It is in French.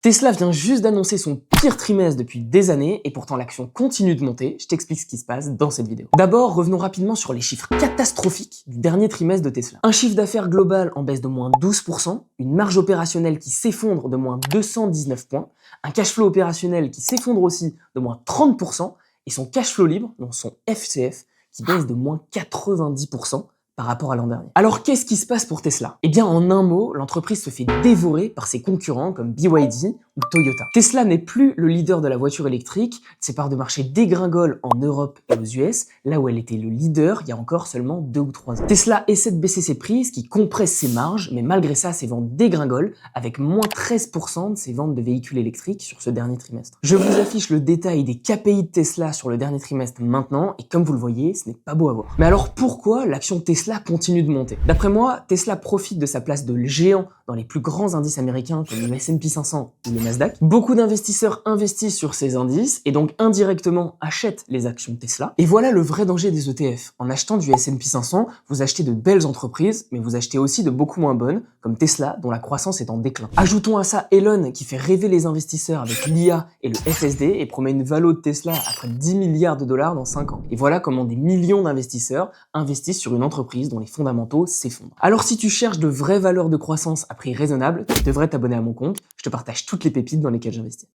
Tesla vient juste d'annoncer son pire trimestre depuis des années et pourtant l'action continue de monter. Je t'explique ce qui se passe dans cette vidéo. D'abord, revenons rapidement sur les chiffres catastrophiques du dernier trimestre de Tesla. Un chiffre d'affaires global en baisse de moins 12%, une marge opérationnelle qui s'effondre de moins 219 points, un cash flow opérationnel qui s'effondre aussi de moins 30% et son cash flow libre, donc son FCF, qui baisse de moins 90% par rapport à l'an dernier. Alors qu'est-ce qui se passe pour Tesla? Eh bien en un mot, l'entreprise se fait dévorer par ses concurrents comme BYD ou Toyota. Tesla n'est plus le leader de la voiture électrique, ses parts de marché dégringolent en Europe et aux US, là où elle était le leader il y a encore seulement 2 ou 3 ans. Tesla essaie de baisser ses prix, ce qui compresse ses marges, mais malgré ça, ses ventes dégringolent, avec moins 13% de ses ventes de véhicules électriques sur ce dernier trimestre. Je vous affiche le détail des KPI de Tesla sur le dernier trimestre maintenant, et comme vous le voyez, ce n'est pas beau à voir. Mais alors pourquoi l'action Tesla continue de monter? D'après moi, Tesla profite de sa place de géant dans les plus grands indices américains comme le S&P 500 ou le Nasdaq. Beaucoup d'investisseurs investissent sur ces indices et donc indirectement achètent les actions Tesla. Et voilà le vrai danger des ETF. En achetant du S&P 500, vous achetez de belles entreprises, mais vous achetez aussi de beaucoup moins bonnes, comme Tesla, dont la croissance est en déclin. Ajoutons à ça Elon, qui fait rêver les investisseurs avec l'IA et le FSD et promet une valo de Tesla à près de 10 milliards de dollars dans 5 ans. Et voilà comment des millions d'investisseurs investissent sur une entreprise dont les fondamentaux s'effondrent. Alors si tu cherches de vraies valeurs de croissance à prix raisonnable, tu devrais t'abonner à mon compte. Je te partage toutes les pépites dans lesquelles j'investis.